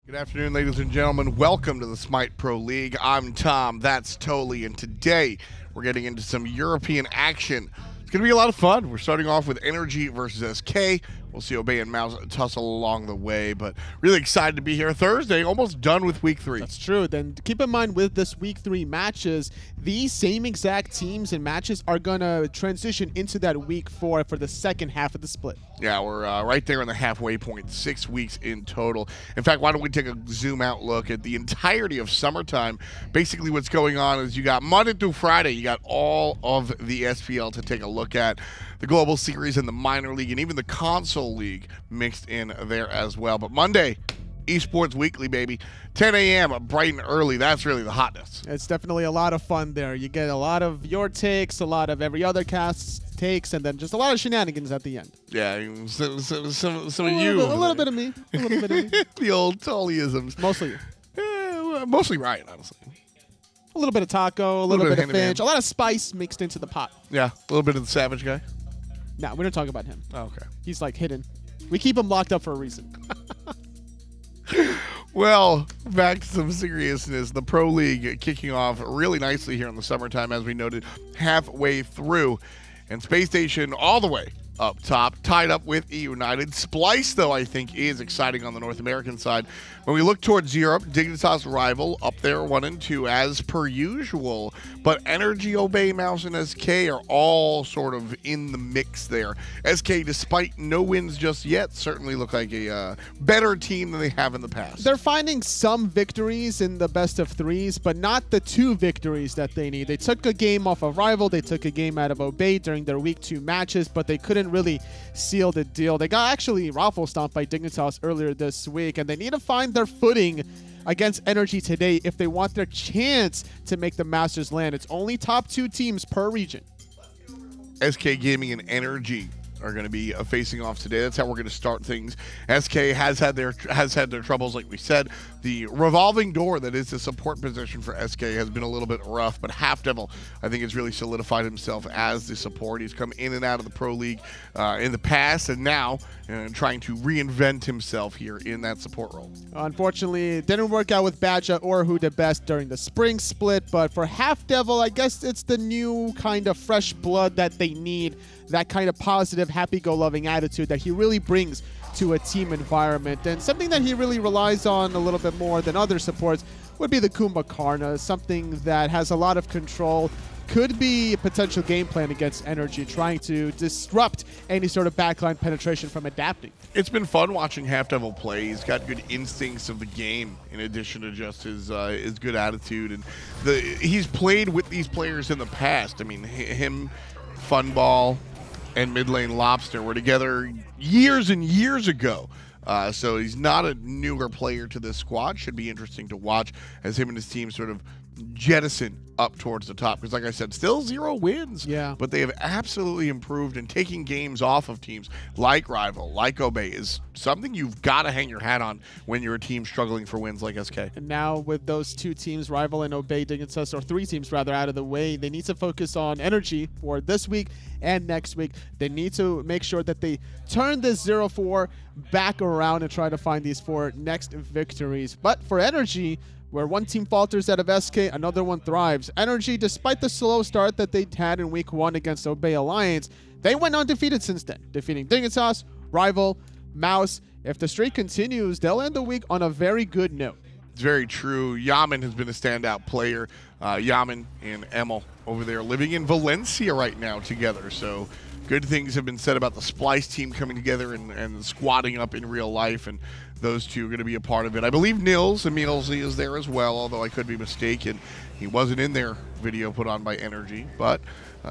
Good afternoon, ladies and gentlemen. Welcome to the Smite Pro League. I'm Tom, that's Tolly, and today we're getting into some European action. It's going to be a lot of fun. We're starting off with NRG versus SK. We'll see Obey and Mouse tussle along the way, but really excited to be here. Thursday, almost done with Week 3. That's true. Then keep in mind with this Week 3 matches, these same exact teams and matches are going to transition into that Week 4 for the second half of the split. Yeah, we're right there on the halfway point, 6 weeks in total. In fact, why don't we take a zoom out look at the entirety of summertime. Basically what's going on is you got Monday through Friday, you got all of the SPL to take a look at. The Global Series and the Minor League and even the Console League mixed in there as well. But Monday, Esports Weekly, baby. 10 a.m. bright and early. That's really the hotness. It's definitely a lot of fun there. You get a lot of your takes, a lot of every other cast's takes, and then just a lot of shenanigans at the end. Yeah, some of you. A little bit of me. A little bit of me. The old Tullyisms. Mostly you. Mostly Ryan, honestly. A little bit of Taco, a little bit of Finch, a lot of spice mixed into the pot. Yeah, a little bit of the Savage guy. Nah, we don't talk about him. Oh, okay. He's like hidden. We keep him locked up for a reason. Well, back to some seriousness. The Pro League kicking off really nicely here in the summertime, as we noted, halfway through. And Space Station all the way up top, tied up with E United. Splice, though, I think is exciting on the North American side. When we look towards Europe, Dignitas rival up there 1 and 2 as per usual. But NRG, Obey, Mouse, and SK are all sort of in the mix there. SK, despite no wins just yet, certainly look like a better team than they have in the past. They're finding some victories in the best of threes, but not the 2 victories that they need. They took a game off of rival, they took a game out of Obey during their Week 2 matches, but they couldn't really seal the deal. They got actually raffle stomped by Dignitas earlier this week, and they need to find their footing against NRG today if they want their chance to make the Masters land. It's only top 2 teams per region. SK Gaming and NRG are going to be facing off today. That's how we're going to start things. SK has had their troubles, like we said. The revolving door that is the support position for SK has been a little bit rough, but HalfDevil, I think, has really solidified himself as the support. He's come in and out of the Pro League in the past, and now trying to reinvent himself here in that support role. Unfortunately, it didn't work out with Badger or Who the Best during the spring split, but for HalfDevil, I guess it's the new kind of fresh blood that they need, that kind of positive, happy-go-loving attitude that he really brings to a team environment. And something that he really relies on a little bit more than other supports would be the Kumbhakarna, something that has a lot of control, could be a potential game plan against NRG, trying to disrupt any sort of backline penetration from adapting. It's been fun watching HalfDevil play. He's got good instincts of the game in addition to just his good attitude. And he's played with these players in the past. I mean, him, Funballer, and mid lane Lawbster were together years and years ago. So he's not a newer player to this squad. Should be interesting to watch as him and his team sort of jettison up towards the top. Because like I said, still 0 wins. Yeah. But they have absolutely improved, and taking games off of teams like Rival, like Obey is something you've got to hang your hat on when you're a team struggling for wins like SK. And now with those 2 teams, Rival and Obey, Dignitas, or 3 teams rather, out of the way, they need to focus on NRG for this week and next week. They need to make sure that they turn this 0-4 back around and try to find these 4 next victories. But for NRG, where one team falters out of SK, another one thrives. NRG, despite the slow start that they had in Week 1 against Obey Alliance, they went undefeated since then, defeating Dignitas, Rival, Mouse. If the streak continues, they'll end the week on a very good note. It's very true. Yammyn has been a standout player. Yammyn and Emil over there living in Valencia right now together. So good things have been said about the Splice team coming together and squatting up in real life, and those 2 are going to be a part of it. I believe EmilZy is there as well, although I could be mistaken. He wasn't in their video put on by NRG, but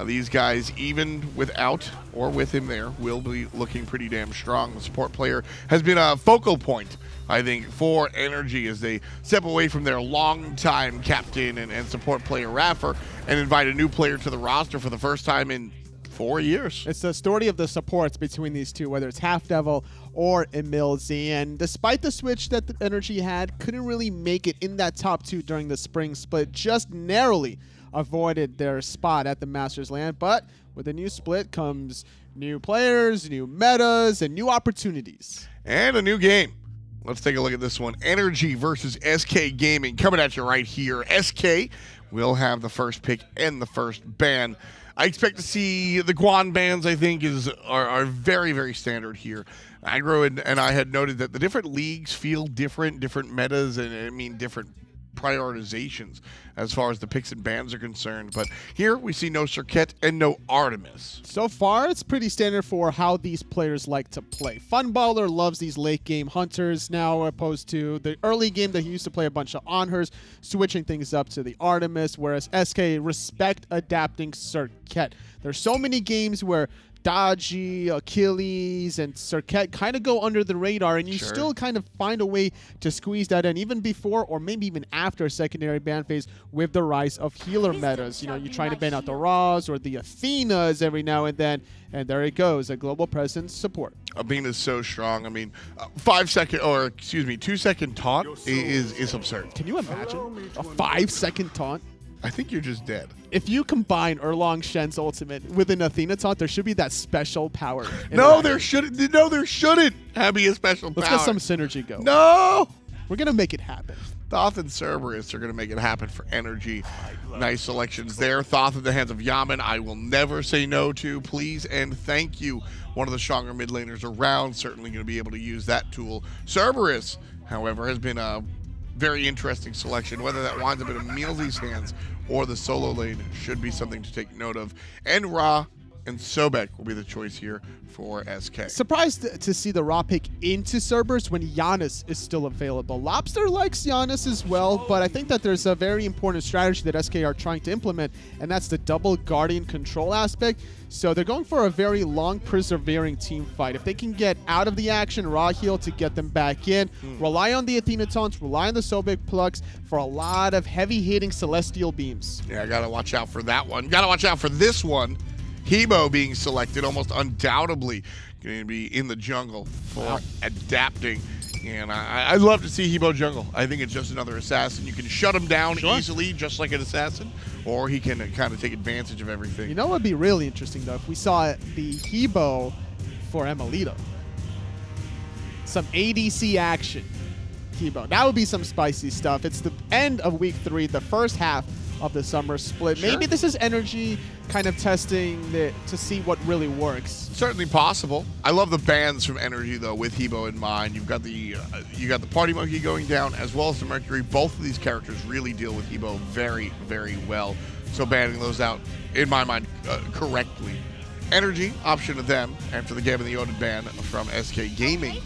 these guys, even without or with him there, will be looking pretty damn strong. The support player has been a focal point, I think, for NRG as they step away from their longtime captain and support player Raffer and invite a new player to the roster for the first time in 4 years. It's the story of the supports between these 2, whether it's HalfDevil or EmilZy. And despite the switch that the NRG had, couldn't really make it in that top 2 during the spring split, just narrowly avoided their spot at the Masters land. But with a new split comes new players, new metas, and new opportunities. And a new game. Let's take a look at this one. NRG versus SK Gaming coming at you right here. SK will have the first pick and the first ban. I expect to see the Guan bans, I think, are very, very standard here. Agro and I had noted that the different leagues feel different metas, and I mean different prioritizations as far as the picks and bans are concerned. But here we see no Circuit and no Artemis. So far, it's pretty standard for how these players like to play. Funballer loves these late game hunters now, opposed to the early game that he used to play a bunch of Anhurs, switching things up to the Artemis, whereas SK respect adapting Circuit. There's so many games where Dodgy, Achilles, and Circuit kind of go under the radar, and you still kind of find a way to squeeze that in, even before or maybe even after a secondary ban phase with the rise of healer metas. You know, you try to ban out the Raws or the Athenas every now and then, and there it goes, a global presence support. Athena's so strong. I mean, 2-second taunt is absurd. Can you imagine a 5-second taunt? I think you're just dead. If you combine Erlong Shen's ultimate with an Athena taunt, there should be that special power. No, there shouldn't be a special power. Let's get some synergy going. No! We're going to make it happen. Thoth and Cerberus are going to make it happen for NRG. Nice selections there. Thoth in the hands of Yammyn. I will never say no to. Please and thank you. One of the stronger mid laners around. Certainly going to be able to use that tool. Cerberus, however, has been a very interesting selection. Whether that winds up in EmilZy's hands or the solo lane should be something to take note of. And Ra and Sobek will be the choice here for SK. Surprised to see the Ra pick into Cerberus when Giannis is still available. Lawbster likes Giannis as well, but I think that there's a very important strategy that SK are trying to implement, and that's the double Guardian control aspect. So they're going for a very long, persevering team fight. If they can get out of the action, Ra heal to get them back in, rely on the Athena taunts, rely on the Sobek plugs for a lot of heavy-hitting Celestial beams. Yeah, I got to watch out for that one. Got to watch out for this one. Hebo being selected, almost undoubtedly going to be in the jungle for adapting. And I'd love to see Hebo jungle. I think it's just another assassin. You can shut him down easily, just like an assassin, or he can kind of take advantage of everything. You know what would be really interesting, though, if we saw the Hebo for emilitoo. Some ADC action. Hebo. That would be some spicy stuff. It's the end of week 3, the first half of the summer split. Maybe this is NRG kind of testing to see what really works. Certainly possible. I love the bans from NRG though, with Hebo in mind. You've got the Party Monkey going down as well as the Mercury. Both of these characters really deal with Hebo very, very well. So banning those out, in my mind, correctly. NRG option to them after the Gammyn the Odin ban from SK Gaming.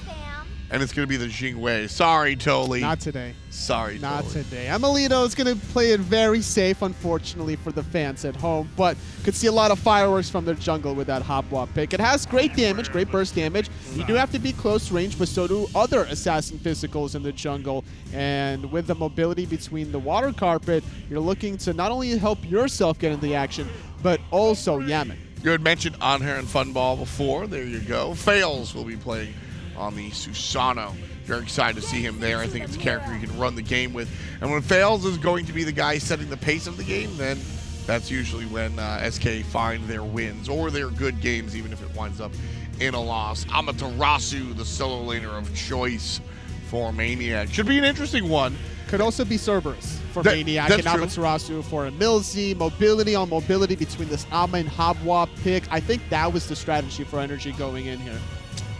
And it's going to be the Jing way. Sorry, Toli. Not today. Sorry, Not Toli. today. emilitoo is going to play it very safe, unfortunately, for the fans at home, but could see a lot of fireworks from their jungle with that Hopwop pick. It has great damage, great burst damage. You do have to be close range, but so do other assassin physicals in the jungle. And with the mobility between the water carpet, you're looking to not only help yourself get into the action, but also Yammyn. You had mentioned Anhur and Funball before. There you go. Faeles will be playing on the Susano. Very excited to see him there. I think it's a character you can run the game with. And when Faeles is going to be the guy setting the pace of the game, then that's usually when SK find their wins or their good games, even if it winds up in a loss. Amaterasu, the solo laner of choice for maniaKK. Should be an interesting one. Could also be Cerberus for maniaKK and Amaterasu for EmilZy. Mobility on mobility between this Ama and Hopwop pick. I think that was the strategy for NRG going in here.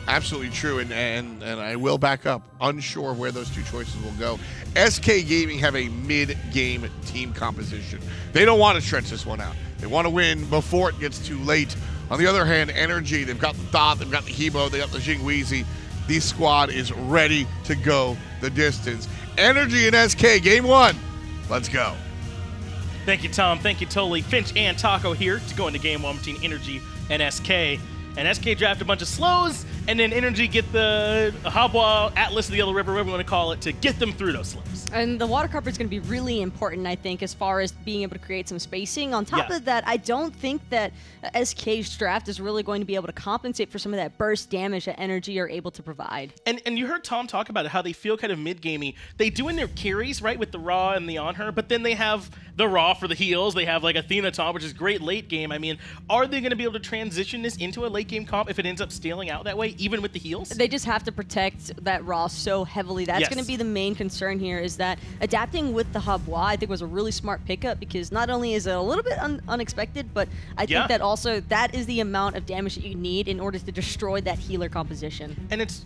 Absolutely true, and I will back up. Unsure where those two choices will go. SK Gaming have a mid-game team composition. They don't want to stretch this one out. They want to win before it gets too late. On the other hand, NRG, they've got the Thoth, they've got the Hebo, they got the Jing. This squad is ready to go the distance. NRG and SK, game 1. Let's go. Thank you, Tom. Thank you, Toli. Finch and Taco here to go into game 1 between NRG and SK. And SK draft a bunch of slows, and then NRG get the Hopwop, Atlas of the Yellow River, whatever you want to call it, to get them through those slows. And the water carpet is going to be really important, I think, as far as being able to create some spacing. On top of that, I don't think that SK's draft is really going to be able to compensate for some of that burst damage that NRG are able to provide. And you heard Tom talk about how they feel kind of mid-gamey. They do in their carries, right, with the Ra and the Anhur, but then they have the Ra for the heals. They have like Athena Tom, which is great late game. I mean, are they going to be able to transition this into a late game comp if it ends up scaling out that way, even with the heals? They just have to protect that Raw so heavily. That's Yes. going to be the main concern here, is that adapting with the Hubwa, I think, was a really smart pickup, because not only is it a little bit unexpected, but I think that also that is the amount of damage that you need in order to destroy that healer composition. And it's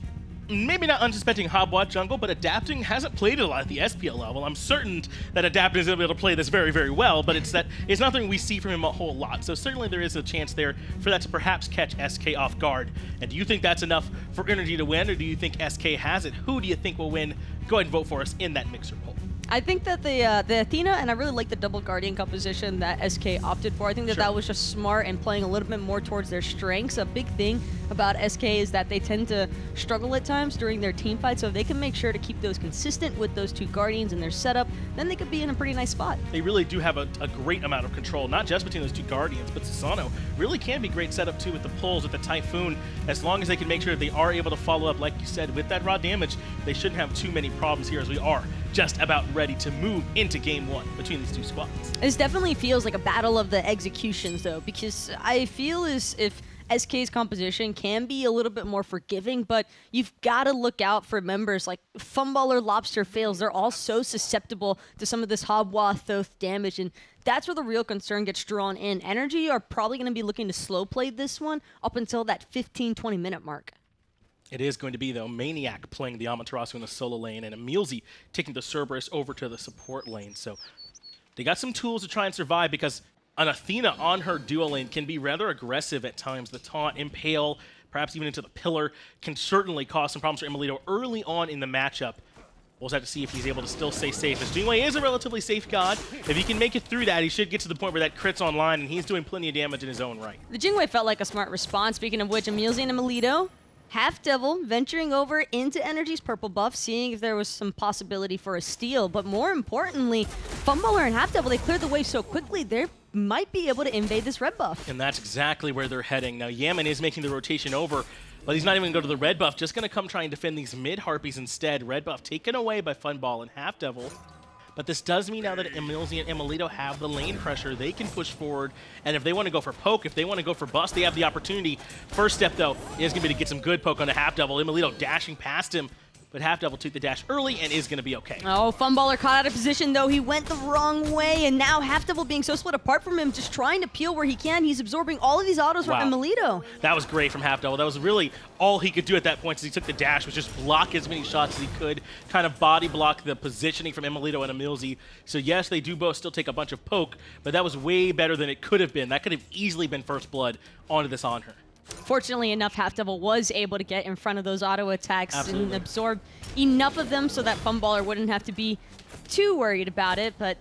maybe not unsuspecting Hobwa jungle, but Adapting hasn't played it a lot at the SPL level. I'm certain that Adapting is going to be able to play this very, very well, but it's nothing we see from him a whole lot. So certainly there is a chance there for that to perhaps catch SK off guard. And do you think that's enough for NRG to win, or do you think SK has it? Who do you think will win? Go ahead and vote for us in that mixer poll. I think that the Athena, and I really like the double Guardian composition that SK opted for. I think that that was just smart and playing a little bit more towards their strengths. A big thing about SK is that they tend to struggle at times during their team fight, so if they can make sure to keep those consistent with those 2 Guardians in their setup, then they could be in a pretty nice spot. They really do have a great amount of control, not just between those 2 Guardians, but Susano really can be great setup too with the pulls, with the Typhoon. As long as they can make sure that they are able to follow up, like you said, with that raw damage, they shouldn't have too many problems here, as we are just about ready to move into game 1 between these 2 squads. This definitely feels like a battle of the executions, though, because I feel as if SK's composition can be a little bit more forgiving, but you've got to look out for members like Funballer, Lawbster, Faeles. They're all so susceptible to some of this Hobwa, Thoth damage, and that's where the real concern gets drawn in. NRG are probably going to be looking to slow play this one up until that 15-20 minute mark. It is going to be, though, maniaKK playing the Amaterasu in the solo lane, and emilZy taking the Cerberus over to the support lane. So they got some tools to try and survive, because an Athena on her duo lane can be rather aggressive at times. The taunt, impale, perhaps even into the pillar, can certainly cause some problems for emilitoo early on in the matchup. We'll just have to see if he's able to still stay safe, as Jing is a relatively safe god. If he can make it through that, he should get to the point where that crit's online, and he's doing plenty of damage in his own right. The Jing felt like a smart response. Speaking of which, emilZy and emilitoo, HalfDevil venturing over into NRG's purple buff, seeing if there was some possibility for a steal. But more importantly, Funballer and HalfDevil, they cleared the wave so quickly, they might be able to invade this red buff. And that's exactly where they're heading. Now, Yammyn is making the rotation over, but he's not even going to go to the red buff, just going to come try and defend these mid Harpies instead. Red buff taken away by Funball and HalfDevil. But this does mean now that emilZy and emilitoo have the lane pressure, they can push forward. And if they want to go for poke, if they want to go for bust, they have the opportunity. First step, though, is going to be to get some good poke on the HalfDevil. emilitoo dashing past him, but HalfDevil took the dash early and is going to be okay. Oh, Funballer caught out of position, though. He went the wrong way, and now HalfDevil being so split apart from him, just trying to peel where he can. He's absorbing all of these autos from emilitoo. That was great from HalfDevil. That was really all he could do at that point, since he took the dash, was just block as many shots as he could, kind of body block the positioning from emilitoo and emilZy. So yes, they do both still take a bunch of poke, but that was way better than it could have been. That could have easily been first blood onto this Anhur. Fortunately enough, HalfDevil was able to get in front of those auto attacks and absorb enough of them so that Funballer wouldn't have to be too worried about it. But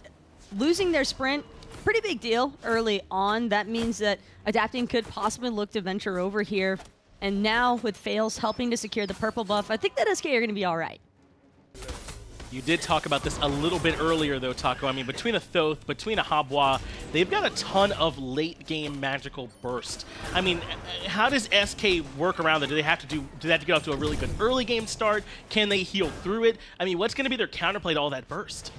losing their sprint, pretty big deal early on. That means that Adapting could possibly look to venture over here. And now with Faeles helping to secure the purple buff, I think that SK are going to be all right. You did talk about this a little bit earlier, though, Taco. I mean, between a Thoth, between a Hobwa, they've got a ton of late-game magical burst. I mean, how does SK work around that? Do they have to get off to a really good early-game start? Can they heal through it? I mean, what's going to be their counterplay to all that burst?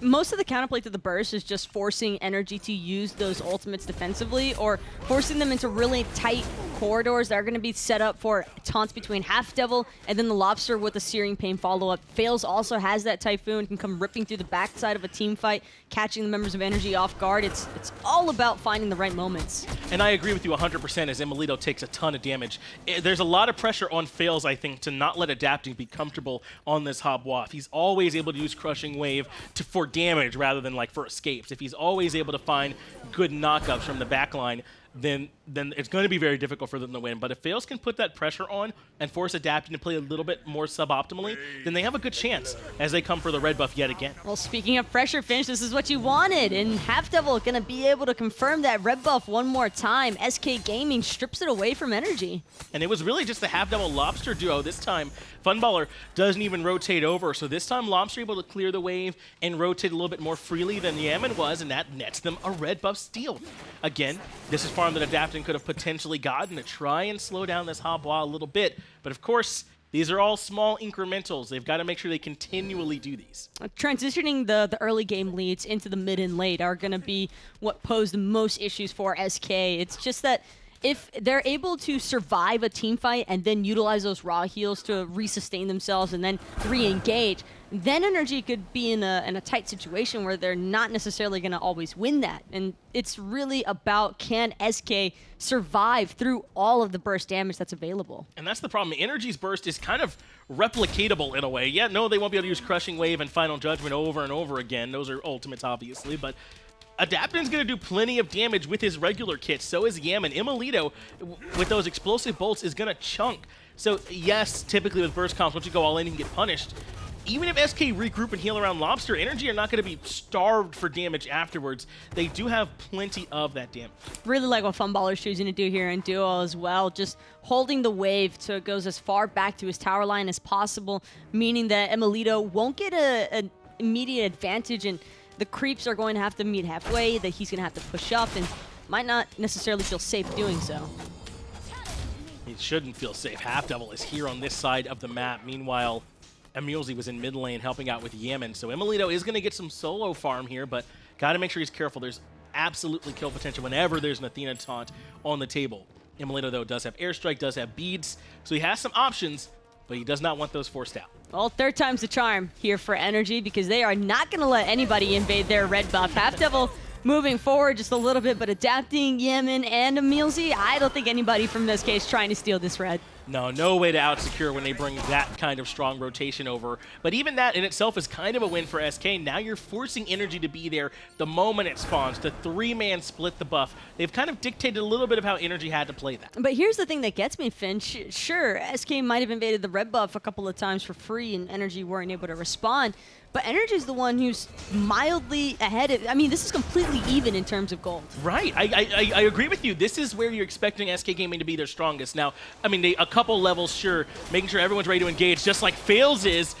Most of the counterplay to the burst is just forcing NRG to use those ultimates defensively, or forcing them into really tight corridors that are going to be set up for taunts between HalfDevil and then the Lawbster with the Searing Pain follow-up. Faeles also has that Typhoon, can come ripping through the backside of a team fight, catching the members of NRG off guard. It's all about finding the right moments. And I agree with you 100% as emilitoo takes a ton of damage. There's a lot of pressure on Faeles, I think, to not let Adapting be comfortable on this Hobwa. He's always able to use Crushing Wave for damage rather than like for escapes. If he's always able to find good knockups from the backline, then it's going to be very difficult for them to win. But if Faeles can put that pressure on and force Adapting to play a little bit more suboptimally, then they have a good chance as they come for the red buff yet again. Well, speaking of pressure, Finch, this is what you wanted, and HalfDevil going to be able to confirm that red buff one more time. SK Gaming strips it away from NRG. And it was really just the HalfDevil Lawbster duo this time. Funballer doesn't even rotate over, so this time Lawbster able to clear the wave and rotate a little bit more freely than Yammyn was, and that nets them a red buff steal. Again, this is farm that Adapting could have potentially gotten to try and slow down this Hobwa a little bit, but of course, these are all small incrementals. They've got to make sure they continually do these. Transitioning the early game leads into the mid and late are going to be what pose the most issues for SK. It's just that if they're able to survive a team fight and then utilize those raw heals to resustain themselves and then re-engage, then NRG could be in a tight situation where they're not necessarily going to always win that. And it's really about, can SK survive through all of the burst damage that's available? And that's the problem. NRG's burst is kind of replicatable in a way. Yeah, no, they won't be able to use Crushing Wave and Final Judgment over and over again. Those are ultimates, obviously, but Adapton's going to do plenty of damage with his regular kit. So is Yammyn. emilitoo, with those explosive bolts, is going to chunk. So yes, typically with burst comps, once you go all in, you can get punished. Even if SK regroup and heal around Lawbster, NRG are not going to be starved for damage afterwards. They do have plenty of that damage. Really like what Funballer's choosing to do here in duo as well. Just holding the wave so it goes as far back to his tower line as possible, meaning that emilitoo won't get an immediate advantage, and the creeps are going to have to meet halfway, that he's going to have to push up, and might not necessarily feel safe doing so. He shouldn't feel safe. HalfDevil is here on this side of the map. Meanwhile, emilZy was in mid lane helping out with Yammyn. So emilitoo is going to get some solo farm here, but got to make sure he's careful. There's absolutely kill potential whenever there's an Athena taunt on the table. emilitoo, though, does have airstrike, does have beads, so he has some options, but he does not want those forced out. Well, third time's the charm here for NRG, because they are not going to let anybody invade their red buff. HalfDevil moving forward just a little bit, but adapting Yammyn and emilZy, I don't think anybody from this case trying to steal this red. No way to out-secure when they bring that kind of strong rotation over. But even that in itself is kind of a win for SK. Now you're forcing NRG to be there the moment it spawns. The three-man split the buff. They've kind of dictated a little bit of how NRG had to play that. But here's the thing that gets me, Finch. Sure, SK might have invaded the red buff a couple of times for free and NRG weren't able to respond. But NRG is the one who's mildly ahead of, I mean, this is completely even in terms of gold. Right. I agree with you. This is where you're expecting SK Gaming to be their strongest. Now, I mean, a couple levels, sure, making sure everyone's ready to engage, just like Faeles is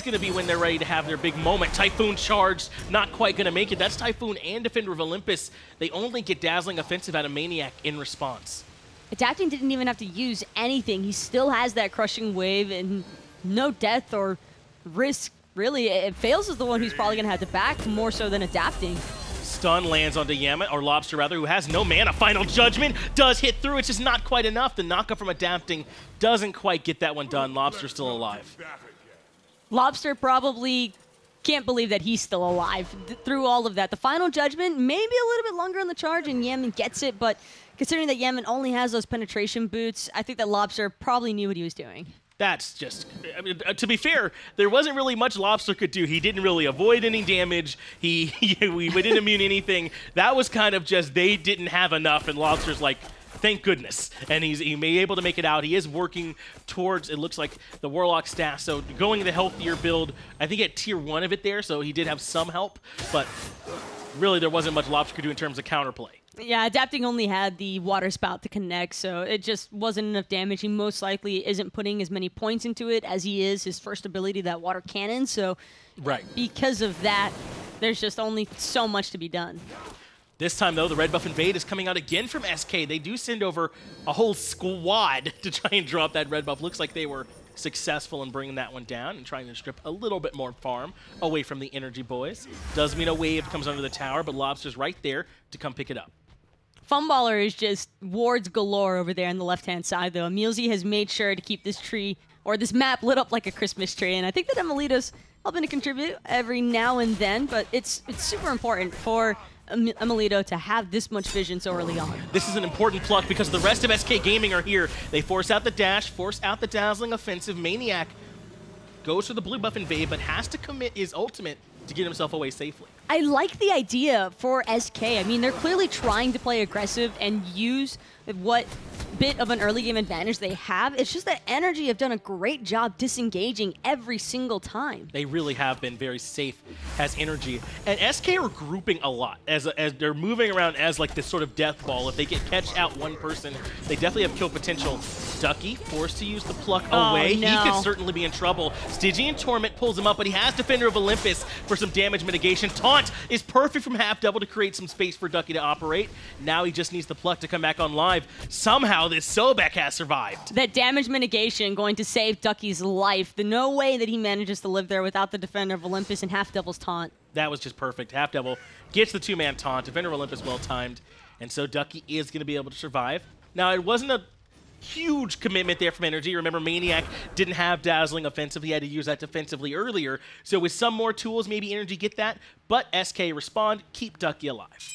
going to be when they're ready to have their big moment. Typhoon charged, not quite going to make it. That's Typhoon and Defender of Olympus. They only get Dazzling Offensive out of maniaKK in response. Adapting didn't even have to use anything. He still has that Crushing Wave and no death or risk. Really, Faeles is the one who's probably going to have to back more so than adapting. Stun lands onto Yammyn, or Lawbster rather, who has no mana. Final Judgment does hit through. It's just not quite enough. The knockup from adapting doesn't quite get that one done. Lawbster's still alive. Lawbster probably can't believe that he's still alive through all of that. The Final Judgment, maybe a little bit longer on the charge, and Yammyn gets it, but considering that Yammyn only has those penetration boots, I think that Lawbster probably knew what he was doing. That's just, I mean, to be fair, there wasn't really much Lawbster could do. He didn't really avoid any damage. We didn't immune anything. That was kind of just, they didn't have enough, and Lawbster's like, thank goodness. And he may be able to make it out. He is working towards, it looks like, the Warlock staff. So going the healthier build, I think at tier 1 of it there, so he did have some help, but really there wasn't much Lawbster could do in terms of counterplay. Yeah, adapting only had the water spout to connect, so it just wasn't enough damage. He most likely isn't putting as many points into it as he is his first ability, that water cannon. So right. Because of that, there's just only so much to be done. This time, though, the red buff invade is coming out again from SK. They do send over a whole squad to try and drop that red buff. Looks like they were successful in bringing that one down and trying to strip a little bit more farm away from the NRG boys. Does mean a wave comes under the tower, but Lawbster's right there to come pick it up. Funballer is just wards galore over there on the left-hand side, though. emilZy has made sure to keep this tree, or this map, lit up like a Christmas tree, and I think that emilitoo's helping to contribute every now and then, but it's super important for emilitoo to have this much vision so early on. This is an important pluck because the rest of SK Gaming are here. They force out the dash, force out the Dazzling Offensive. maniaKK goes for the blue buff invade, but has to commit his ultimate to get himself away safely. I like the idea for SK. I mean, they're clearly trying to play aggressive and use what bit of an early game advantage they have. It's just that NRG have done a great job disengaging every single time. They really have been very safe as NRG. And SK are grouping a lot as they're moving around as like this sort of death ball. If they can catch out one person, they definitely have kill potential. Ducky forced to use the pluck away. No. He could certainly be in trouble. Stygian Torment pulls him up, but he has Defender of Olympus for some damage mitigation. Taunt is perfect from HalfDevil to create some space for Ducky to operate. Now he just needs the pluck to come back on live. Somehow this Sobek has survived. That damage mitigation going to save Ducky's life. The no way that he manages to live there without the Defender of Olympus and HalfDevil's taunt. That was just perfect. HalfDevil gets the two-man taunt. Defender of Olympus well-timed. And so Ducky is going to be able to survive. Now, it wasn't a huge commitment there from NRG. Remember, maniaKK didn't have dazzling offensive. He had to use that defensively earlier. So with some more tools, maybe NRG get that. But SK respond, keep Ducky alive.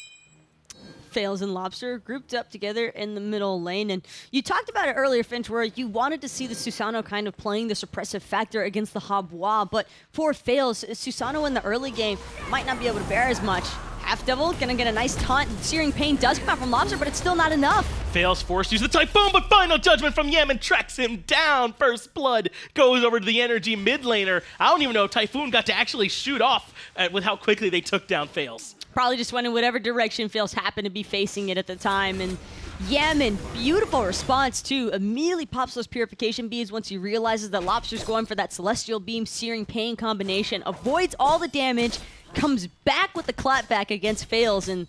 Faeles and Lawbster grouped up together in the middle lane. And you talked about it earlier, Finch, where you wanted to see the Susano kind of playing the suppressive factor against the Hobwa. But for Faeles, Susano in the early game might not be able to bear as much. HalfDevil gonna get a nice taunt. Searing Pain does come out from Lawbster, but it's still not enough. Faeles forced to use the Typhoon, but final judgment from Yammyn tracks him down. First blood goes over to the NRG mid laner. I don't even know if Typhoon got to actually shoot off with how quickly they took down Faeles. Probably just went in whatever direction Faeles happened to be facing it at the time. And Yammyn, beautiful response too. Immediately pops those purification beads once he realizes that Lawbster's going for that Celestial Beam, Searing Pain combination. Avoids all the damage, comes back with the clapback against Faeles, and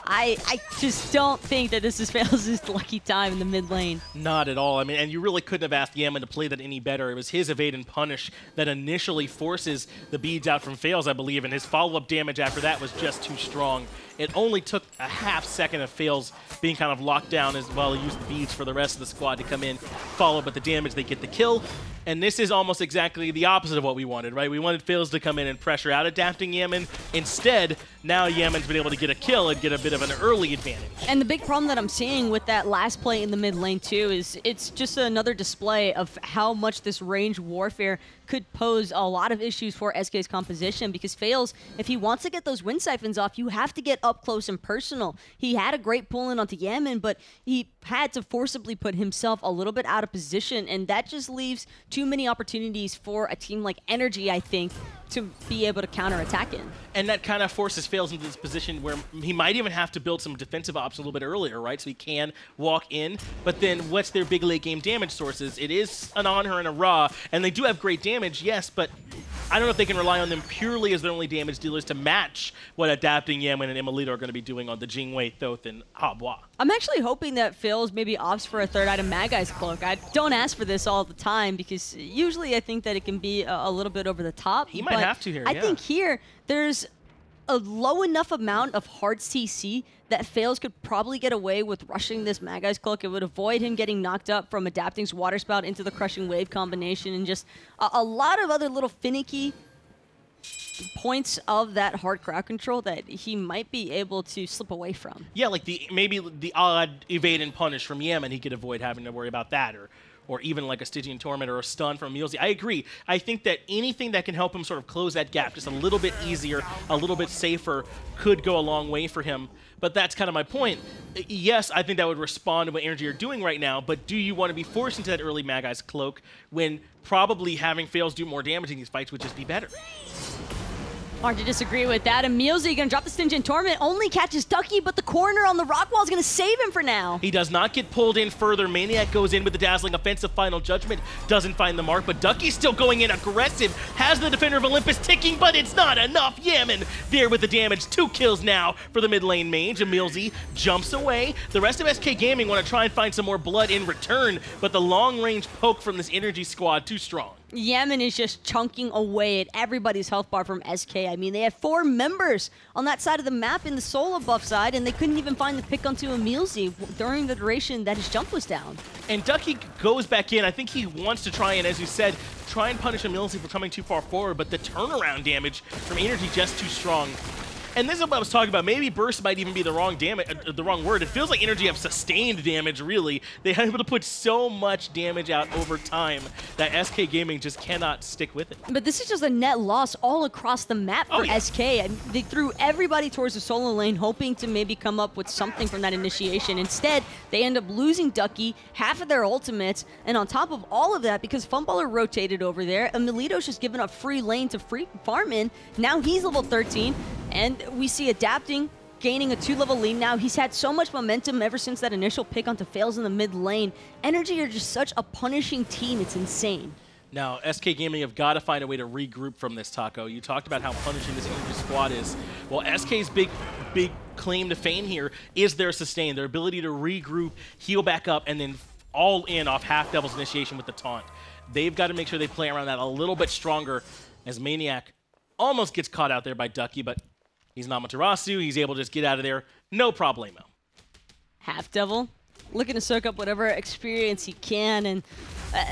I just don't think that this is Faeles' lucky time in the mid lane. Not at all. I mean, and you really couldn't have asked Yammyn to play that any better. It was his evade and punish that initially forces the beads out from Faeles, I believe, and his follow-up damage after that was just too strong. It only took a half second of Faeles being kind of locked down as well. He used the beads for the rest of the squad to come in, follow up with the damage, they get the kill. And this is almost exactly the opposite of what we wanted, right? We wanted Faeles to come in and pressure out adapting Yammyn. Instead, now Yammyn's been able to get a kill and get a bit of an early advantage. And the big problem that I'm seeing with that last play in the mid lane too is it's just another display of how much this range warfare could pose a lot of issues for SK's composition, because Faeles, if he wants to get those wind siphons off, you have to get up close and personal. He had a great pull-in onto Yammyn, but he had to forcibly put himself a little bit out of position, and that just leaves too many opportunities for a team like NRG, I think, to be able to counterattack in. And that kind of forces Faeles into this position where he might even have to build some defensive ops a little bit earlier, right? So he can walk in, but then what's their big late game damage sources? It is an Anhur and a Ra, and they do have great damage, yes, but I don't know if they can rely on them purely as their only damage dealers to match what adapting Yammyn and emilitoo are going to be doing on the Jing, Thoth, and Hobwa. I'm actually hoping that Faeles maybe opts for a third item Mad Cloak. I don't ask for this all the time because usually I think that it can be a little bit over the top. He might have to here, I think here there's a low enough amount of hard CC that Faeles could probably get away with rushing this Mad Cloak. It would avoid him getting knocked up from Adapting's Water Spout into the Crushing Wave combination, and just a lot of other little finicky points of that hard crowd control that he might be able to slip away from. Yeah, like maybe the odd evade and punish from Yammyn, he could avoid having to worry about that, or even like a Stygian Torment or a stun from EmilZy. I agree. I think that anything that can help him sort of close that gap just a little bit easier, a little bit safer, could go a long way for him. But that's kind of my point. Yes, I think that would respond to what NRG are doing right now, but do you want to be forced into that early Mad Cloak when probably having Faeles do more damage in these fights would just be better? Hard to disagree with that. EmilZy gonna drop the Stygian Torment, only catches Ducky, but the corner on the rock wall is gonna save him for now. He does not get pulled in further. maniaKK goes in with the dazzling offensive final judgment, doesn't find the mark, but Ducky's still going in aggressive, has the Defender of Olympus ticking, but it's not enough. Yammyn there with the damage. 2 kills now for the mid lane mage. emilZy jumps away. The rest of SK Gaming want to try and find some more blood in return, but the long range poke from this NRG squad too strong. Yammyn is just chunking away at everybody's health bar from SK. I mean, they had 4 members on that side of the map in the solo buff side, and they couldn't even find the pick onto emilZy during the duration that his jump was down. And Ducky goes back in. I think he wants to try and, as you said, try and punish emilZy for coming too far forward, but the turnaround damage from NRG just too strong. And this is what I was talking about. Maybe burst might even be the wrong word. It feels like NRG have sustained damage, really. They are able to put so much damage out over time that SK Gaming just cannot stick with it. But this is just a net loss all across the map for SK. And they threw everybody towards the solo lane, hoping to maybe come up with something from that initiation. Instead, they end up losing Ducky, half of their ultimates, and on top of all of that, because Funballer rotated over there, emilitoo's just given up free lane to free farm in. Now he's level 13. And we see Adapting gaining a 2-level lead now. He's had so much momentum ever since that initial pick onto Faeles in the mid lane. NRG are just such a punishing team, it's insane. Now, SK Gaming have got to find a way to regroup from this, Taco. You talked about how punishing this NRG squad is. Well, SK's big claim to fame here is their sustain, their ability to regroup, heal back up, and then all in off HalfDevil's initiation with the taunt. They've got to make sure they play around that a little bit stronger, as maniaKK almost gets caught out there by Ducky, but he's an Amaterasu. He's able to just get out of there. No problemo. HalfDevil looking to soak up whatever experience he can. And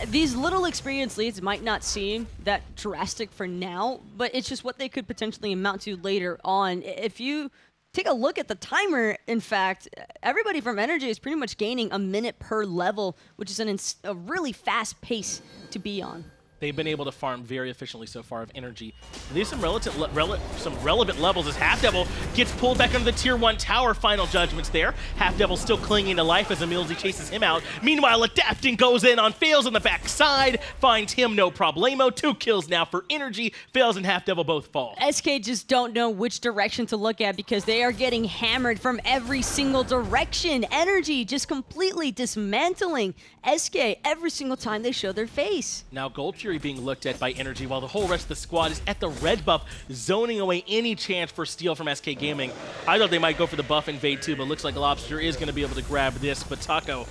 these little experience leads might not seem that drastic for now, but it's just what they could potentially amount to later on. If you take a look at the timer, in fact, everybody from NRG is pretty much gaining a minute per level, which is a really fast pace to be on. They've been able to farm very efficiently so far of energy. There's some relevant levels as HalfDevil gets pulled back under the Tier 1 tower. Final judgments there. HalfDevil still clinging to life as emilZy chases him out. Meanwhile, Adapting goes in on Faeles on the backside, finds him no problemo. 2 kills now for energy. Faeles and HalfDevil both fall. SK just don't know which direction to look at because they are getting hammered from every single direction. Energy just completely dismantling SK every single time they show their face. Now Gold Fury being looked at by energy while the whole rest of the squad is at the red buff, zoning away any chance for steal from SK Gaming. I thought they might go for the buff invade too, but looks like Lawbster is going to be able to grab this. But Taco,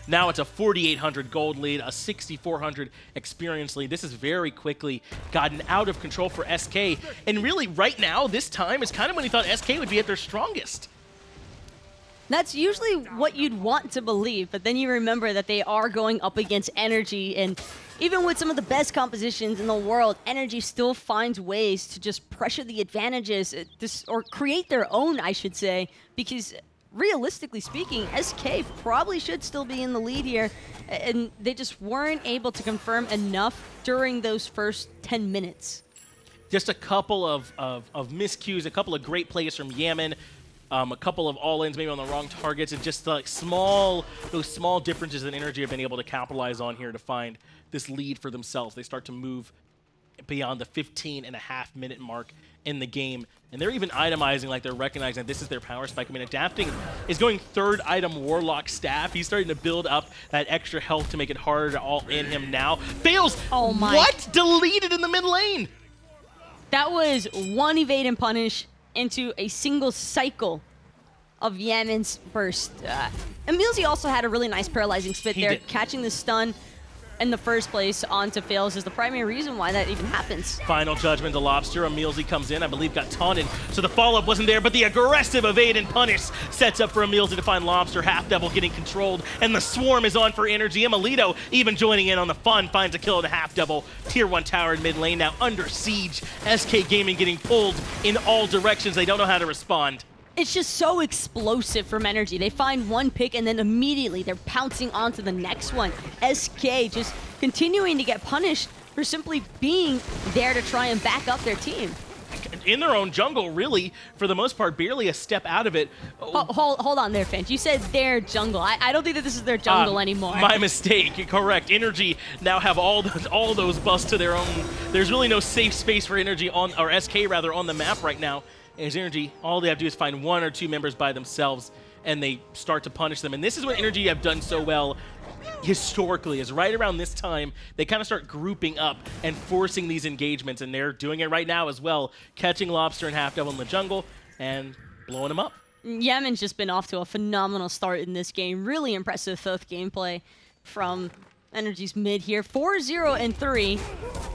now it's a 4,800 gold lead, a 6,400 experience lead. This is very quickly gotten out of control for SK. And really right now, this time is kind of when you thought SK would be at their strongest. That's usually what you'd want to believe, but then you remember that they are going up against energy, and even with some of the best compositions in the world, energy still finds ways to just pressure the advantages, or create their own, I should say, because realistically speaking, SK probably should still be in the lead here, and they just weren't able to confirm enough during those first 10 minutes. Just a couple of miscues, a couple of great plays from Yammyn. A couple of all-ins maybe on the wrong targets, and just like those small differences in energy have been able to capitalize on here to find this lead for themselves. They start to move beyond the 15.5-minute mark in the game, and they're even itemizing like they're recognizing that this is their power spike. I mean, Adapting is going 3rd item Warlock Staff. He's starting to build up that extra health to make it harder to all-in him now. Faeles! Oh my. What? Deleted in the mid lane! That was one evade and punish into a single cycle of Yammyn's burst. emilZy also had a really nice paralyzing spit there. Catching the stun in the first place onto Faeles is the primary reason why that even happens. Final judgment to Lawbster. emilZy comes in, I believe got taunted, so the follow-up wasn't there, but the aggressive evade and punish sets up for emilZy to find Lawbster. HalfDevil getting controlled, and the swarm is on for energy. emilitoo even joining in on the fun, finds a kill to HalfDevil. Tier 1 tower in mid lane now under siege. SK Gaming getting pulled in all directions. They don't know how to respond. It's just so explosive from energy. They find one pick and then immediately they're pouncing onto the next one. SK just continuing to get punished for simply being there to try and back up their team. In their own jungle, really, for the most part, barely a step out of it. Hold on there, Finch. You said their jungle. I don't think that this is their jungle anymore. My mistake. Correct. Energy now have all those buffs to their own. There's really no safe space for energy on, or SK rather, on the map right now. As energy, all they have to do is find 1 or 2 members by themselves, and they start to punish them. And this is what energy have done so well historically, is right around this time, they kind of start grouping up and forcing these engagements, and they're doing it right now as well, catching Lawbster and HalfDevil in the jungle and blowing them up. Yammyn's just been off to a phenomenal start in this game. Really impressive Thoth gameplay from energy's mid here. 4-0-3.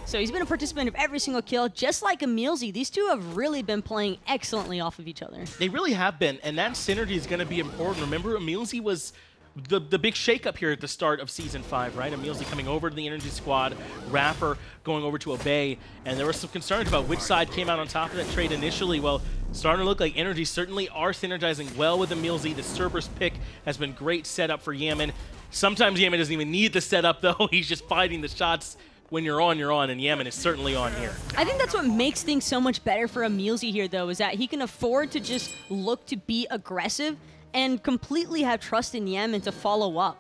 So he's been a participant of every single kill, just like emilZy. These two have really been playing excellently off of each other. They really have been, and that synergy is going to be important. Remember, emilZy was the big shakeup here at the start of Season 5, right? emilZy coming over to the energy squad, Rapper going over to Obey, and there were some concerns about which side came out on top of that trade initially. Well, starting to look like energy certainly are synergizing well with emilZy. The Cerberus pick has been great setup for Yammyn. Sometimes Yammyn doesn't even need the setup, though. He's just fighting the shots. When you're on, and Yammyn is certainly on here. I think that's what makes things so much better for emilZy here, though, is that he can afford to just look to be aggressive and completely have trust in Yammyn to follow up.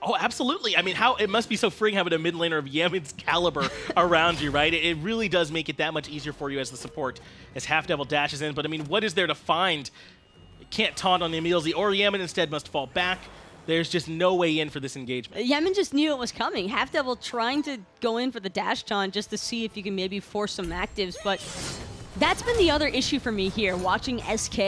Oh, absolutely. I mean, it must be so freeing having a mid laner of Yammyn's caliber around you, right? It really does make it that much easier for you as the support, as HalfDevil dashes in. But, I mean, what is there to find? You can't taunt on the emilZy, or Yammyn instead must fall back. There's just no way in for this engagement. Yammyn just knew it was coming. HalfDevil trying to go in for the dash taunt just to see if you can maybe force some actives, but that's been the other issue for me here, watching SK,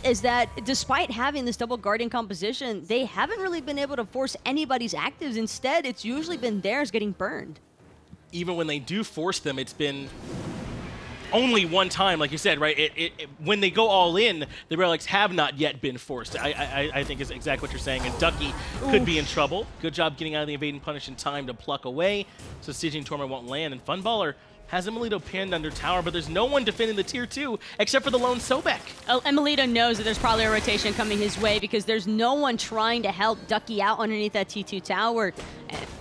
is that despite having this double guardian composition, they haven't really been able to force anybody's actives. Instead, it's usually been theirs getting burned. Even when they do force them, it's been only one time, like you said, right? When they go all in, the relics have not yet been forced. I think is exactly what you're saying. And Ducky could be in trouble. Good job getting out of the evade and punish in time to pluck away, so Stygian Torment won't land. And Funballer has emilitoo pinned under tower, but there's no one defending the tier 2 except for the lone Sobek. emilitoo knows that there's probably a rotation coming his way because there's no one trying to help Ducky out underneath that T2 tower.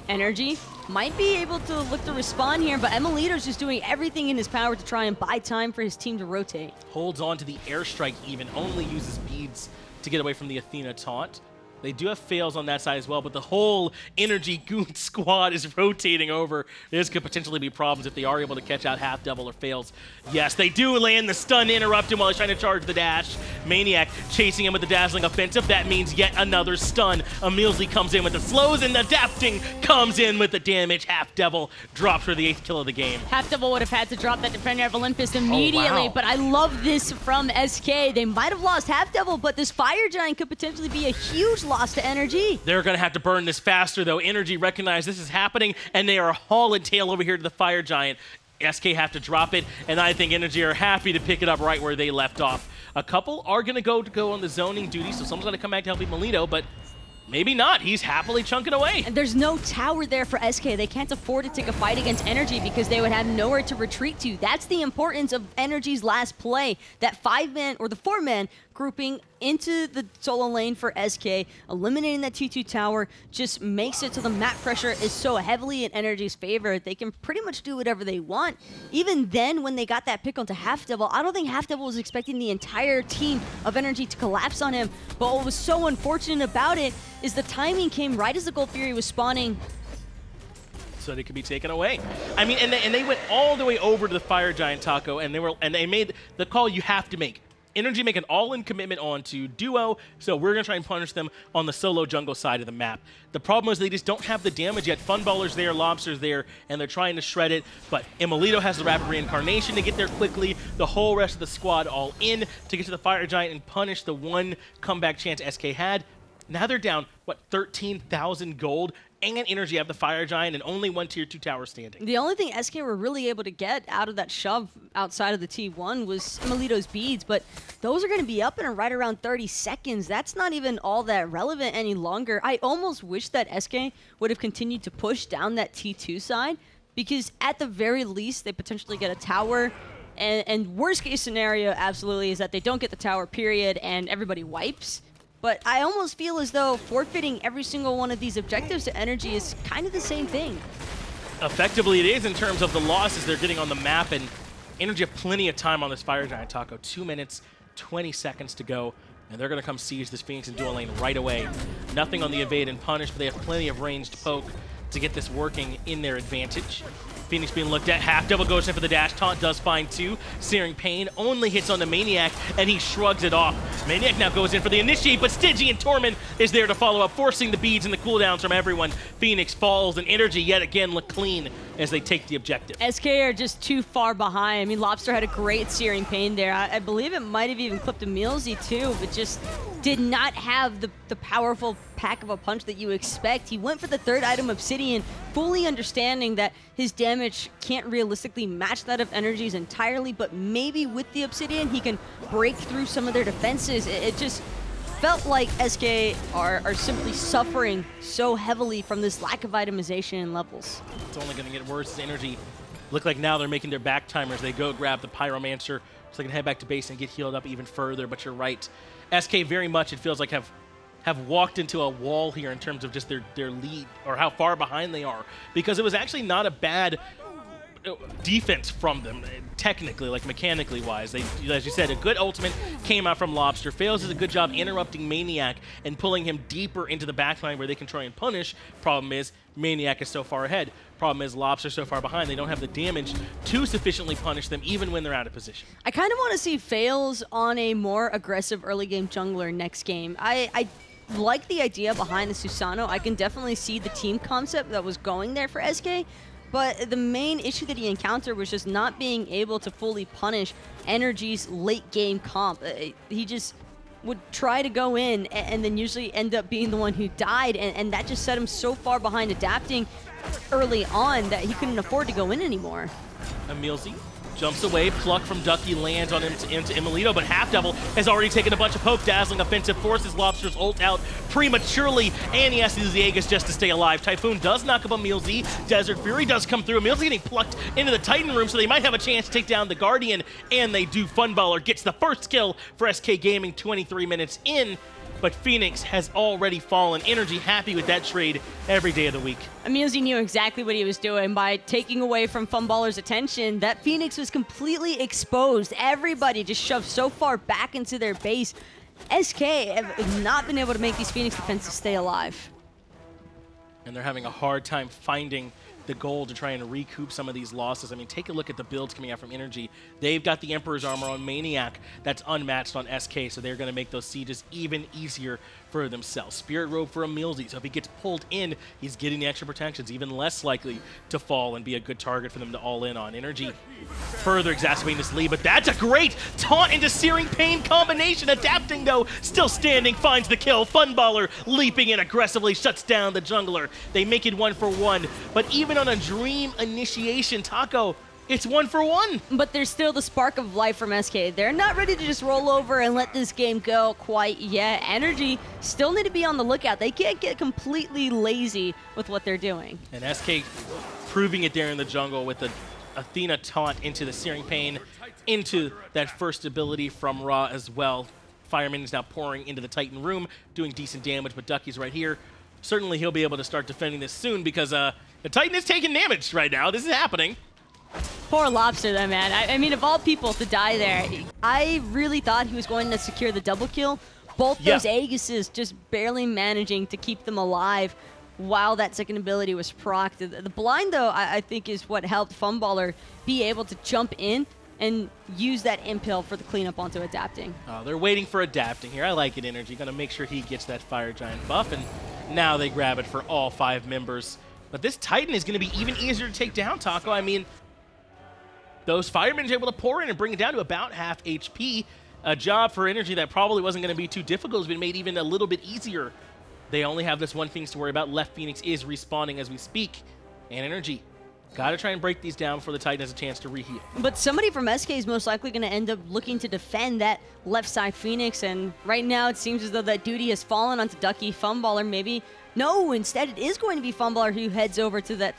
NRG might be able to look to respond here, but emilitoo's just doing everything in his power to try and buy time for his team to rotate. Holds on to the airstrike even, only uses beads to get away from the Athena taunt. They do have Faeles on that side as well, but the whole NRG Goon squad is rotating over. This could potentially be problems if they are able to catch out HalfDevil or Faeles. Yes, they do land the stun to interrupt him while he's trying to charge the dash. maniaKK chasing him with the dazzling offensive. That means yet another stun. emilZy comes in with the slows, and the adapting comes in with the damage. HalfDevil drops for the 8th kill of the game. HalfDevil would have had to drop that Defender of Olympus immediately, but I love this from SK. They might have lost HalfDevil, but this Fire Giant could potentially be a huge loss to NRG. They're going to have to burn this faster, though. NRG recognize this is happening, and they are hauling tail over here to the Fire Giant. SK have to drop it, and I think NRG are happy to pick it up right where they left off. A couple are going to go on the zoning duty, so someone's going to come back to help emilitoo, but maybe not. He's happily chunking away. And there's no tower there for SK. They can't afford to take a fight against NRG because they would have nowhere to retreat to. That's the importance of NRG's last play. That 5-man or the 4-man grouping into the solo lane for SK, eliminating that T2 tower just makes it so the map pressure is so heavily in NRG's favor. They can pretty much do whatever they want. Even then, when they got that pick onto HalfDevil, I don't think HalfDevil was expecting the entire team of NRG to collapse on him. But what was so unfortunate about it is the timing came right as the Gold Fury was spawning, so they could be taken away. I mean, and they went all the way over to the Fire Giant Taco, and they made the call you have to make. NRG make an all-in commitment onto duo, so we're going to try and punish them on the solo jungle side of the map. The problem is they just don't have the damage yet. Funballer's there, Lawbster's there, and they're trying to shred it, but emilitoo has the Rapid Reincarnation to get there quickly. The whole rest of the squad all in to get to the Fire Giant and punish the one comeback chance SK had. Now they're down, what, 13,000 gold? And NRG have the Fire Giant and only one tier 2 tower standing. The only thing SK were really able to get out of that shove outside of the T1 was emilitoo's beads, but those are going to be up in right around 30 seconds. That's not even all that relevant any longer. I almost wish that SK would have continued to push down that T2 side, because at the very least, they potentially get a tower. And worst case scenario, absolutely, is that they don't get the tower, period, and everybody wipes. But I almost feel as though forfeiting every single one of these objectives to NRG is kind of the same thing. Effectively, it is in terms of the losses they're getting on the map, and NRG have plenty of time on this Fire Giant Taco. 2 minutes, 20 seconds to go, and they're going to come siege this Phoenix and dual lane right away. Nothing on the evade and punish, but they have plenty of ranged poke to get this working in their advantage. Phoenix being looked at. HalfDevil goes in for the dash. Taunt does fine too. Searing Pain only hits on the maniaKK, and he shrugs it off. maniaKK now goes in for the initiate, but Stygian Torment is there to follow up, forcing the beads and the cooldowns from everyone. Phoenix falls, and NRG yet again look clean as they take the objective. SK are just too far behind. I mean, Lawbster had a great Searing Pain there. I believe it might have even clipped emilZy too, but just did not have the powerful pack of a punch that you expect. He went for the 3rd item, Obsidian, fully understanding that his damage can't realistically match that of NRG's entirely, but maybe with the Obsidian, he can break through some of their defenses. It just felt like SK are simply suffering so heavily from this lack of itemization and levels. It's only going to get worse as NRG look like now they're making their back timers. They go grab the Pyromancer so they can head back to base and get healed up even further, but you're right. SK very much, it feels like, have walked into a wall here in terms of just their lead or how far behind they are, because it was actually not a bad defense from them, technically, like mechanically wise. They, as you said, a good ultimate came out from Lawbster. Faeles does a good job interrupting maniaKK and pulling him deeper into the backline where they can try and punish. Problem is, maniaKK is so far ahead. Problem is, Lawbster so far behind. They don't have the damage to sufficiently punish them, even when they're out of position. I kind of want to see Faeles on a more aggressive early game jungler next game. I like the idea behind the Susano. I can definitely see the team concept that was going there for SK, but the main issue that he encountered was just not being able to fully punish NRG's late game comp. He just would try to go in and then usually end up being the one who died, and that just set him so far behind adapting early on that he couldn't afford to go in anymore. emilZy Jumps away, pluck from Ducky, lands on him into emilitoo, but HalfDevil has already taken a bunch of poke, dazzling offensive, forces Lawbster's ult out prematurely, and he has to use the Aegis just to stay alive. Typhoon does knock up emilZy, Desert Fury does come through, emilZy getting plucked into the Titan room, so they might have a chance to take down the Guardian, and they do. Funballer gets the first kill for SK Gaming 23 minutes in, but Phoenix has already fallen. NRG happy with that trade every day of the week. emilZy knew exactly what he was doing by taking away from Funballer's attention. That Phoenix was completely exposed. Everybody just shoved so far back into their base. SK have not been able to make these Phoenix defenses stay alive. And they're having a hard time finding the goal to try and recoup some of these losses. I mean, take a look at the builds coming out from NRG. They've got the Emperor's Armor on maniaKK that's unmatched on SK, so they're going to make those sieges even easier for themselves. Spirit Robe for emilZy, so if he gets pulled in, he's getting the extra protections, even less likely to fall and be a good target for them to all in on. NRG further exacerbating this lead, but that's a great taunt into Searing Pain combination. Adapting, though, still standing, finds the kill. Funballer leaping in aggressively, shuts down the jungler. They make it 1-for-1, but even on a dream initiation, Taco, it's 1-for-1. But there's still the spark of life from SK. They're not ready to just roll over and let this game go quite yet. NRG still need to be on the lookout. They can't get completely lazy with what they're doing. And SK proving it there in the jungle with the Athena taunt into the Searing Pain, into that first ability from Ra as well. Fireman is now pouring into the Titan room, doing decent damage, but Ducky's right here. Certainly he'll be able to start defending this soon because the Titan is taking damage right now. This is happening. Poor Lawbster, though, man. I mean, of all people to die there, I really thought he was going to secure the double kill. Both those Aegises just barely managing to keep them alive while that second ability was procced. The blind, though, I think is what helped Funballer be able to jump in and use that impale for the cleanup onto adapting. Oh, they're waiting for adapting here. I like it, NRG. Gonna make sure he gets that Fire Giant buff, and now they grab it for all 5 members. But this Titan is gonna be even easier to take down, Taco. I mean, those firemen are able to pour in and bring it down to about half HP. A job for NRG that probably wasn't going to be too difficult has been made even a little bit easier. They only have this one Phoenix to worry about. Left Phoenix is respawning as we speak. And NRG got to try and break these down before the Titan has a chance to reheal. But somebody from SK is most likely going to end up looking to defend that left side Phoenix. And right now it seems as though that duty has fallen onto Ducky. Funballer maybe. No, instead it is going to be Funballer who heads over to that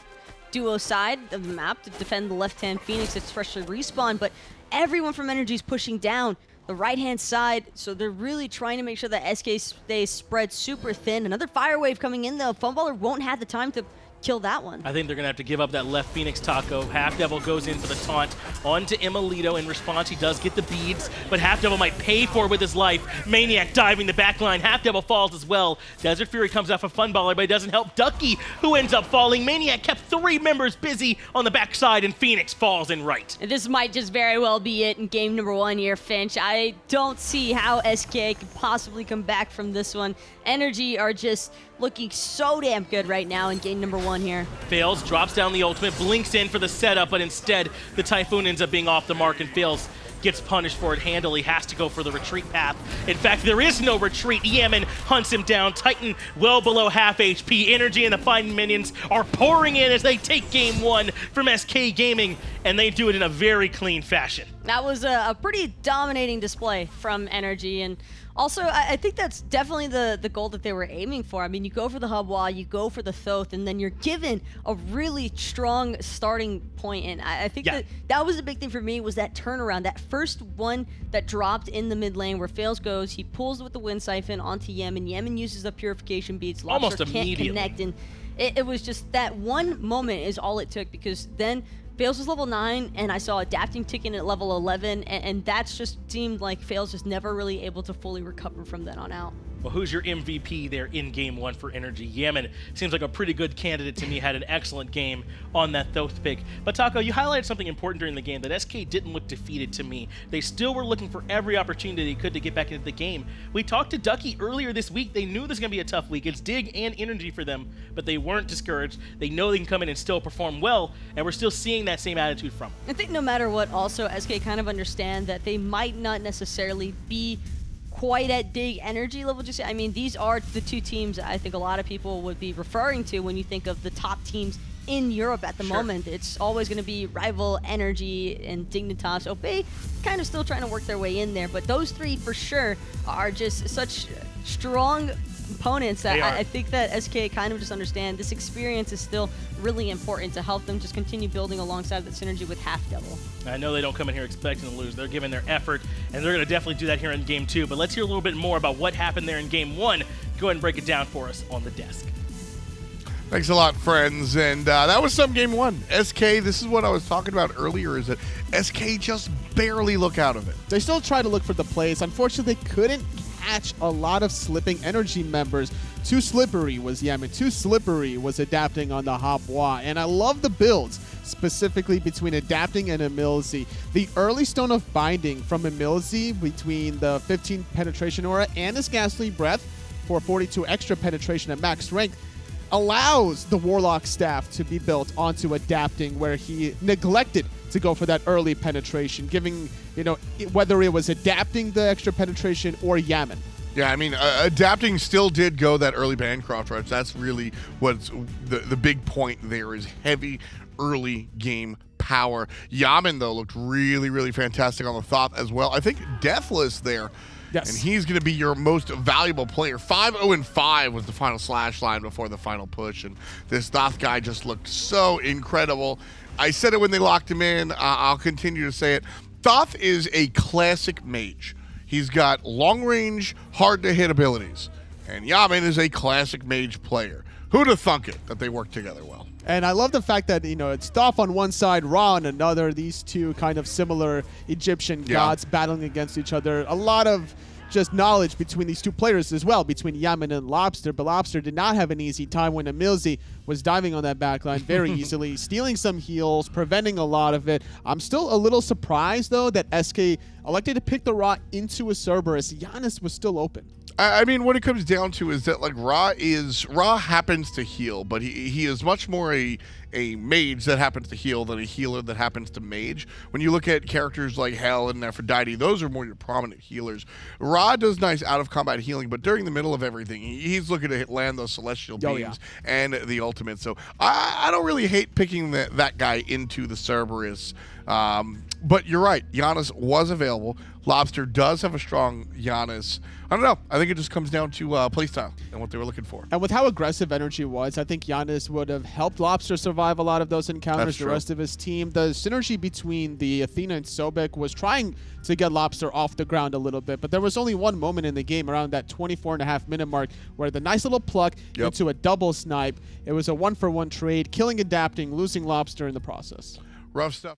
duo side of the map to defend the left-hand Phoenix that's freshly respawned, but everyone from NRG is pushing down the right-hand side, so they're really trying to make sure that SK stays spread super thin. Another fire wave coming in, though. Funballer won't have the time to kill that one. I think they're going to have to give up that left Phoenix, Taco. HalfDevil goes in for the taunt onto emilitoo. In response, he does get the beads, but HalfDevil might pay for it with his life. maniaKK diving the backline. HalfDevil falls as well. Desert Fury comes out for Funballer, but it doesn't help Ducky, who ends up falling. maniaKK kept 3 members busy on the backside, and Phoenix falls in right. This might just very well be it in game number 1 here, Finch. I don't see how SK could possibly come back from this one. NRG are just looking so damn good right now in game number 1 here. Faeles, drops down the ultimate, blinks in for the setup, but instead the Typhoon ends up being off the mark, and Faeles gets punished for it handily, has to go for the retreat path. In fact, there is no retreat. Yammyn hunts him down. Titan well below half HP. NRG and the fighting minions are pouring in as they take game 1 from SK Gaming, and they do it in a very clean fashion. That was a pretty dominating display from NRG, and also, I think that's definitely the goal that they were aiming for. I mean, you go for the hub wall, you go for the Thoth, and then you're given a really strong starting point. And I think that was the big thing for me, was that turnaround. That first one that dropped in the mid lane where Faeles goes, he pulls with the Wind Siphon onto Yammyn. Yammyn uses the Purification Beads. Lawbster can't connect, and it was just that one moment is all it took, because then Faeles was level 9, and I saw Adapting ticking at level 11, and that's just seemed like Faeles just never really able to fully recover from then on out. Well, who's your MVP there in game 1 for NRG? Yammyn seems like a pretty good candidate to me, had an excellent game on that Thoth pick. But Taco, you highlighted something important during the game, that SK didn't look defeated to me. They still were looking for every opportunity they could to get back into the game. We talked to Ducky earlier this week. They knew this was going to be a tough week. It's Dig and NRG for them, but they weren't discouraged. They know they can come in and still perform well, and we're still seeing that same attitude from them. I think no matter what, also, SK kind of understand that they might not necessarily be quite at Dig energy level. Just, I mean, these are the 2 teams I think a lot of people would be referring to when you think of the top teams in Europe at the moment. It's always going to be Rival, NRG, and Dignitas. Obey kind of still trying to work their way in there, but those three for sure are just such strong opponents that I think that SK kind of just understand this experience is still really important to help them just continue building alongside that synergy with HalfDevil. I know they don't come in here expecting to lose. They're giving their effort, and they're going to definitely do that here in Game 2. But let's hear a little bit more about what happened there in Game 1. Go ahead and break it down for us on the desk. Thanks a lot, friends. And that was some Game 1. SK, this is what I was talking about earlier, is that SK just barely look out of it. They still try to look for the plays. Unfortunately, they couldn't catch a lot of slipping energy members. Too slippery was Yammyn. Too slippery was adapting on the Hopwa. And I love the builds, specifically between adapting and emilZy. The early Stone of Binding from emilZy between the 15 penetration aura and his Ghastly Breath for 42 extra penetration at max strength allows the Warlock staff to be built onto adapting, where he neglected to go for that early penetration, giving, you know, whether it was adapting the extra penetration or Yammyn. Yeah, I mean, adapting still did go that early Bancroft rush. That's really what's the big point there, is heavy early game power. Yammyn, though, looked really, really fantastic on the Thoth as well. I think Deathless there. Yes. And he's going to be your most valuable player. 5-0-5 was the final slash line before the final push, and this Thoth guy just looked so incredible. I said it when they locked him in. I'll continue to say it. Thoth is a classic mage. He's got long-range, hard-to-hit abilities, and Yammyn is a classic mage player. Who'd have thunk it that they work together well? And I love the fact that, you know, it's Thoth on one side, Ra on another. These two kind of similar Egyptian gods battling against each other. A lot of just knowledge between these two players as well, between Yammyn and Lawbster. But Lawbster did not have an easy time when emilZy was diving on that backline very easily, stealing some heals, preventing a lot of it. I'm still a little surprised, though, that SK elected to pick the Ra into a Cerberus. Giannis was still open. I mean, what it comes down to is that, like, Ra happens to heal, but he is much more a mage that happens to heal than a healer that happens to mage. When you look at characters like Hel and Aphrodite, those are more your prominent healers. Ra does nice out-of-combat healing, but during the middle of everything, he's looking to land those celestial beams and the ultimate. So I don't really hate picking that guy into the Cerberus. But you're right, Giannis was available. Lawbster does have a strong Giannis. I don't know. I think it just comes down to playstyle and what they were looking for. And with how aggressive energy was, I think Giannis would have helped Lawbster survive a lot of those encounters. That's the true. rest of his team, the synergy between the Athena and Sobek was trying to get Lawbster off the ground a little bit, but there was only one moment in the game around that 24.5-minute mark where the nice little pluck into a double snipe. It was a 1-for-1 trade, killing Adapting, losing Lawbster in the process. Rough stuff.